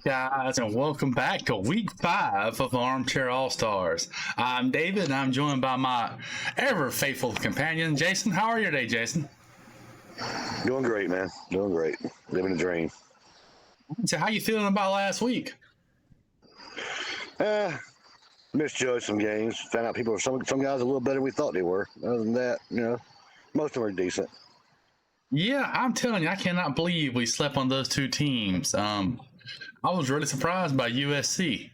Guys, and welcome back to week 5 of Armchair Allstars. I'm David, and I'm joined by my ever faithful companion, Jason. How are you today, Jason? Doing great, man. Doing great. Living the dream. So, how you feeling about last week? Misjudged some games. Found out people, some guys a little better than we thought they were. Other than that, most of them are decent. Yeah, I'm telling you, I cannot believe we slept on those two teams. I was really surprised by USC.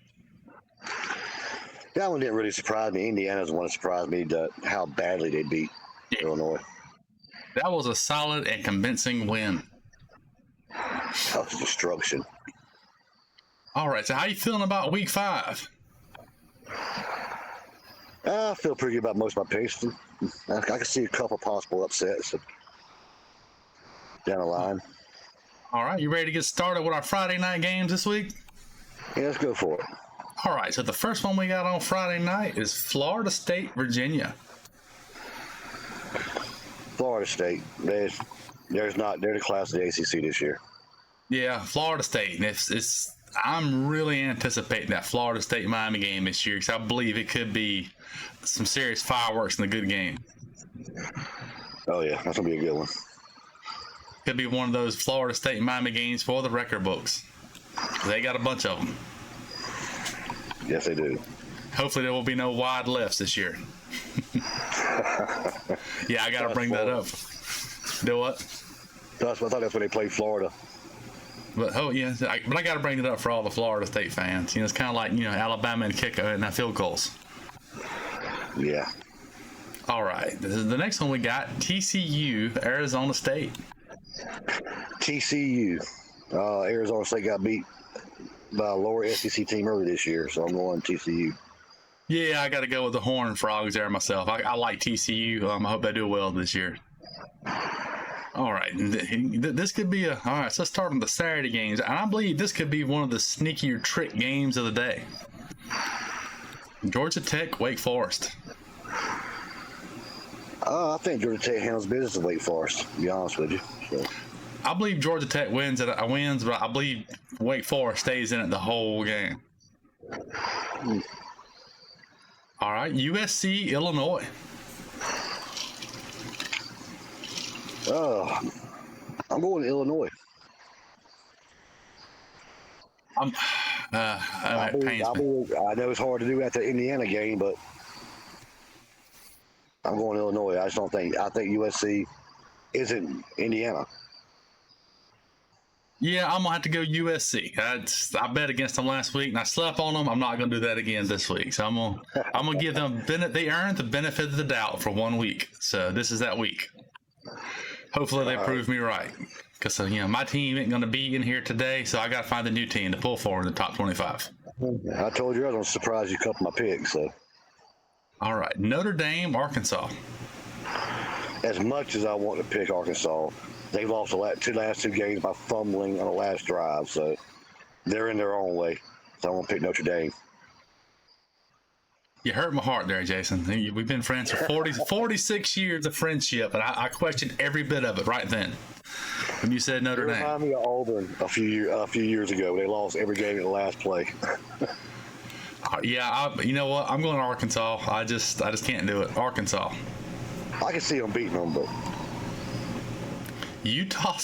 That one didn't really surprise me. Indiana's the one that surprised me how badly they beat Illinois. That was a solid and convincing win. That was destruction. All right, so how you feeling about week 5? I feel pretty good about most of my picks. I can see a couple possible upsets down the line. All right, you ready to get started with our Friday night games this week? Yeah, let's go for it. All right, so the first one we got on Friday night is Florida State, Virginia. Florida State, they're the class of the ACC this year. Yeah, Florida State. I'm really anticipating that Florida State Miami game this year because I believe it could be some serious fireworks in a good game. Oh yeah, that's gonna be a good one. Could be one of those Florida State Miami games for the record books. They got a bunch of them. Yes, they do. Hopefully there will be no wide lefts this year. Yeah, I got to bring that up. Do what? I thought that's when they played Florida. But I got to bring it up for all the Florida State fans. It's kind of like Alabama and kick and field goals. Yeah. All right, the next one we got TCU, Arizona State. TCU, Arizona State got beat by a lower SEC team earlier this year, so I'm going TCU. Yeah, I got to go with the Horned Frogs there myself. I like TCU. I hope they do well this year. All right, this could be all right, so let's start on the Saturday games. And I believe this could be one of the sneakier trick games of the day. Georgia Tech, Wake Forest. I think Georgia Tech handles business with Wake Forest, to be honest with you. So. I believe Georgia Tech wins, but I believe Wake Forest stays in it the whole game. All right, USC, Illinois. I'm going to Illinois. I know it's hard to do after the Indiana game, but I'm going to Illinois. I think USC isn't Indiana. Yeah, I'm gonna have to go USC. I bet against them last week, and I slept on them. I'm not gonna do that again this week. So I'm gonna give them they earned the benefit of the doubt for 1 week. So this is that week. Hopefully they prove me right, because my team ain't gonna be in here today. So I gotta find a new team to pull forward in the top 25. I told you I was gonna surprise you a couple of my picks. So. All right, Notre Dame, Arkansas. As much as I want to pick Arkansas, they lost the last two games by fumbling on the last drive, so they're in their own way. So I'm going to pick Notre Dame. You hurt my heart there, Jason. We've been friends for 46 years of friendship, and I questioned every bit of it right then when you said Notre Dame. Remind me of Auburn a few years ago. They lost every game in the last play. Yeah, you know what? I'm going to Arkansas. I just can't do it. Arkansas. I can see them beating them, but Utah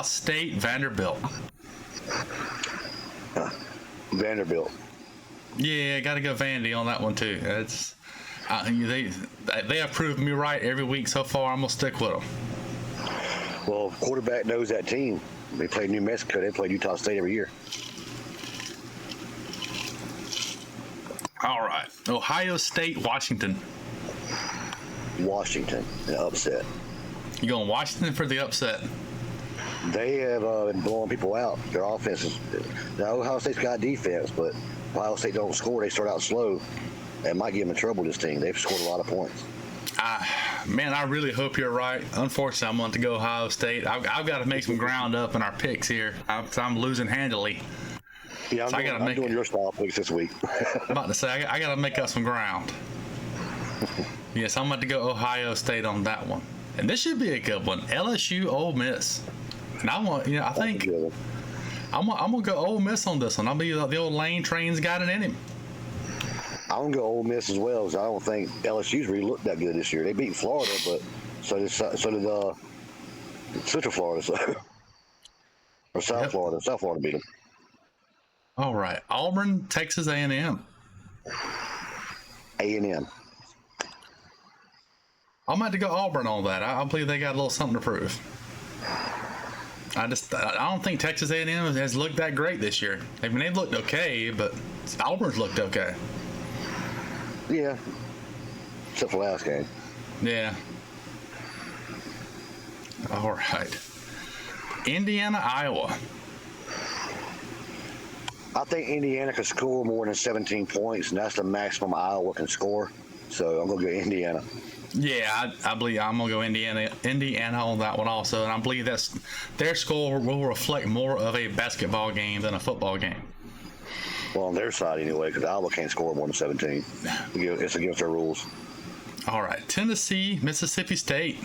State, Vanderbilt. Vanderbilt. Yeah, got to go Vandy on that one too. They have proven me right every week so far. I'm gonna stick with them. Well, quarterback knows that team. They play New Mexico. They play Utah State every year. All right, Ohio State, Washington. Washington, an upset. You going Washington for the upset? They have been blowing people out. Their offense is. Now Ohio State's got defense, but Ohio State don't score. They start out slow. That might get them in trouble. This team. They've scored a lot of points. Man, I really hope you're right. Unfortunately, I'm going to go Ohio State. I've got to make some ground up in our picks here. I'm losing handily. Yeah, I'm doing your style picks this week. I'm about to say I got to make up some ground. Yes, I'm about to go Ohio State on that one. And this should be a good one. LSU, Ole Miss. And I think I'm gonna go Ole Miss on this one. I'll be the old Lane Train's got it in him. I'm gonna go Ole Miss as well. Cause I don't think LSU's really looked that good this year. They beat Florida, but so did Central Florida, so or South Yep. Florida. South Florida beat them. All right, Auburn, Texas A&M. A&M. I'm about to go Auburn on that. I believe they got a little something to prove. I don't think Texas A&M has looked that great this year. I mean, they've looked okay, but Auburn's looked okay. Yeah. Except for last game. Yeah. All right. Indiana, Iowa. I think Indiana could score more than 17 points, and that's the maximum Iowa can score. So I'm gonna go Indiana. Yeah, I believe I'm gonna go Indiana on that one also, and I believe that's their score will reflect more of a basketball game than a football game. Well, on their side anyway, because Iowa can't score more than 17. It's against their rules. All right, Tennessee, Mississippi State.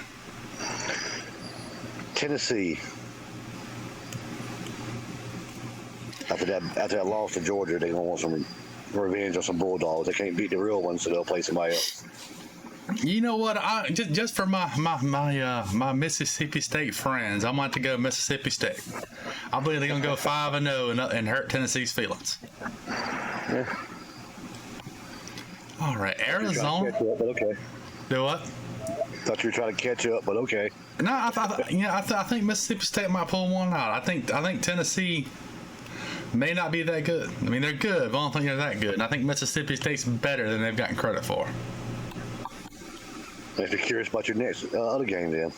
Tennessee. After that loss to Georgia, they're gonna want some revenge on some Bulldogs. They can't beat the real ones, so they'll play somebody else. You know what? I just for my Mississippi State friends, I'm going to go Mississippi State. I believe they're going to go 5-0 and hurt Tennessee's feelings. Yeah. All right, Arizona. Catch up, but okay. Do what? Thought you were trying to catch up, but okay. No, I think Mississippi State might pull one out. I think Tennessee may not be that good. I mean, they're good, but I don't think they're that good. And I think Mississippi State's better than they've gotten credit for. If you're curious about your next other game, then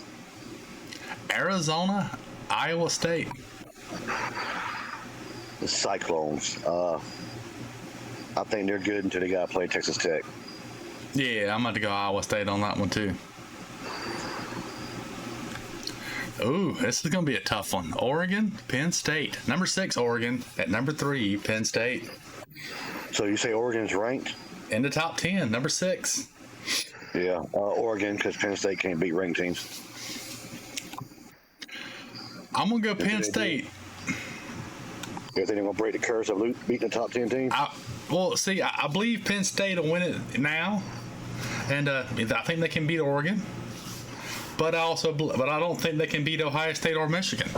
Arizona, Iowa State. the Cyclones. I think they're good until they got to play Texas Tech. Yeah, I'm about to go Iowa State on that one too. Ooh, this is going to be a tough one. Oregon, Penn State. Number 6, Oregon. At number 3, Penn State. So you say Oregon's ranked? In the top 10, number 6. Yeah, Oregon, because Penn State can't beat ranked teams. I'm going to go Penn State. You think they're going to break the curse of beating the top 10 teams? I believe Penn State will win it now. And I think they can beat Oregon. But I don't think they can beat Ohio State or Michigan.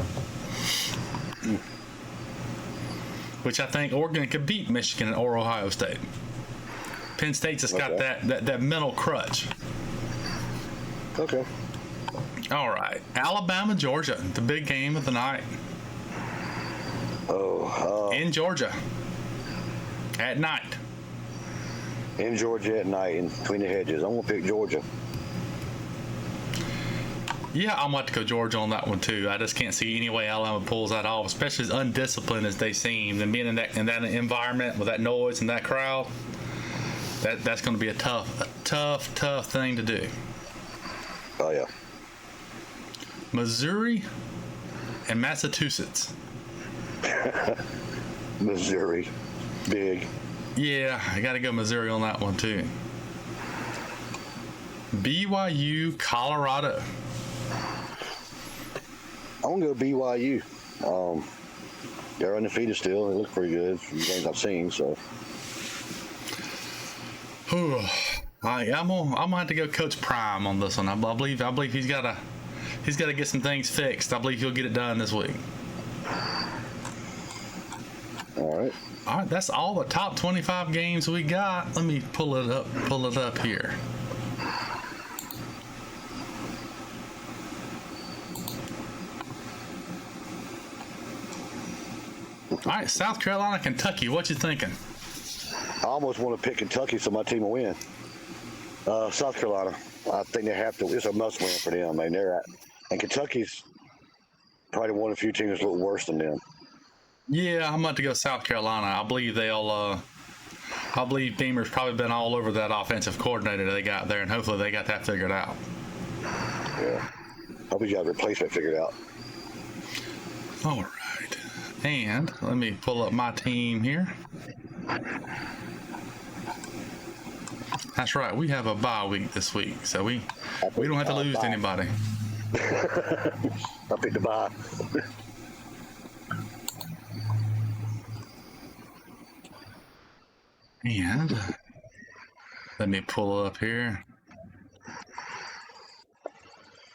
Which I think Oregon could beat Michigan or Ohio State. Penn State's just got that mental crutch. Okay. All right, Alabama, Georgia, the big game of the night. In Georgia, at night. In Georgia at night, in between the hedges. I'm going to pick Georgia. Yeah, I'm about to go Georgia on that one too. I just can't see any way Alabama pulls that off, especially as undisciplined as they seem, and being in that environment with that noise and that crowd. That's going to be a tough thing to do. Oh yeah. Missouri and Massachusetts. Missouri, big. Yeah, I got to go Missouri on that one too. BYU, Colorado. I'm gonna go BYU. They're undefeated still. They look pretty good from the games I've seen. So. I'm gonna have to go Coach Prime on this one. I believe he's got to get some things fixed. I believe he'll get it done this week. All right. All right, that's all the top 25 games we got. Let me pull it up here. All right, South Carolina, Kentucky. What you thinking? I almost want to pick Kentucky so my team will win. South Carolina, I think they have to. It's a must-win for them. I mean, and Kentucky's probably one of the few teams that's a little worse than them. Yeah, I'm about to go South Carolina. I believe I believe Beamer's probably been all over that offensive coordinator they got there, and hopefully they got that figured out. Yeah. Hope he's got a replacement figured out. All right. And let me pull up my team here. That's right. We have a bye week this week, so we don't have to lose to anybody. I picked the bye. And let me pull up here.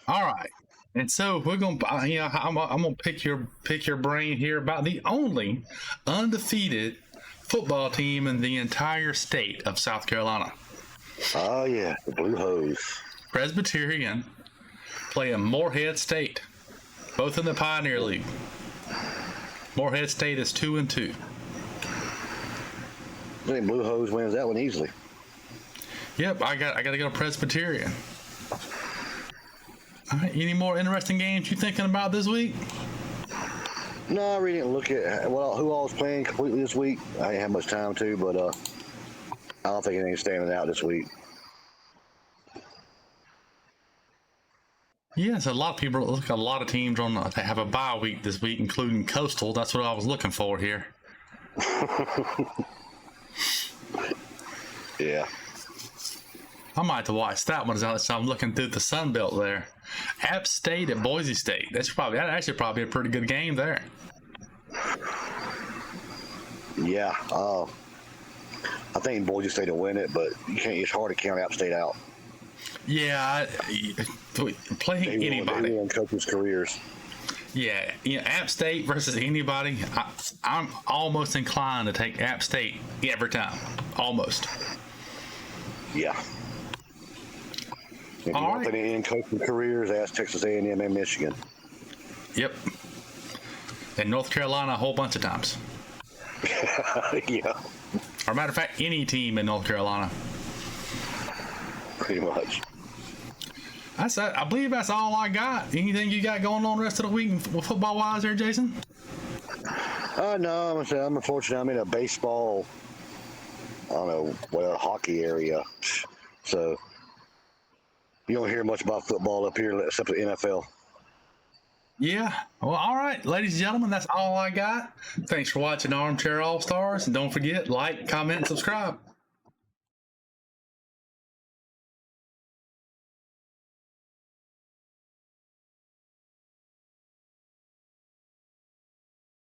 All right. And so we're gonna, I'm gonna pick your brain here about the only undefeated football team in the entire state of South Carolina. Oh yeah, the Blue Hose. Presbyterian playing Morehead State, both in the Pioneer League. Morehead State is 2-2. I think Blue Hose wins that one easily. Yep, I got to go Presbyterian. All right, any more interesting games you thinking about this week? No, I really didn't look at who all was playing completely this week. I didn't have much time to, but I don't think anything's standing out this week. Yes, a lot of teams they have a bye week this week, including Coastal. That's what I was looking for here. Yeah. I might have to watch that one as I'm looking through the Sun Belt there. App State at Boise State. That's probably a pretty good game there. Yeah. I think Boise State will win it, but it's hard to count App State out. Yeah, playing anybody. They won coaches' careers. Yeah, App State versus anybody. I'm almost inclined to take App State every time. Almost. Yeah. If you want to end coaching careers, ask Texas A&M and Michigan. Yep. And North Carolina a whole bunch of times. Yeah. Or matter of fact, any team in North Carolina. Pretty much. I believe that's all I got. Anything you got going on the rest of the week football wise there, Jason? No, I'm unfortunate. I'm in a baseball, I don't know, hockey area. So you don't hear much about football up here except the NFL. Yeah. Well, all right, ladies and gentlemen, that's all I got. Thanks for watching Armchair All-Stars. And don't forget, like, comment, and subscribe.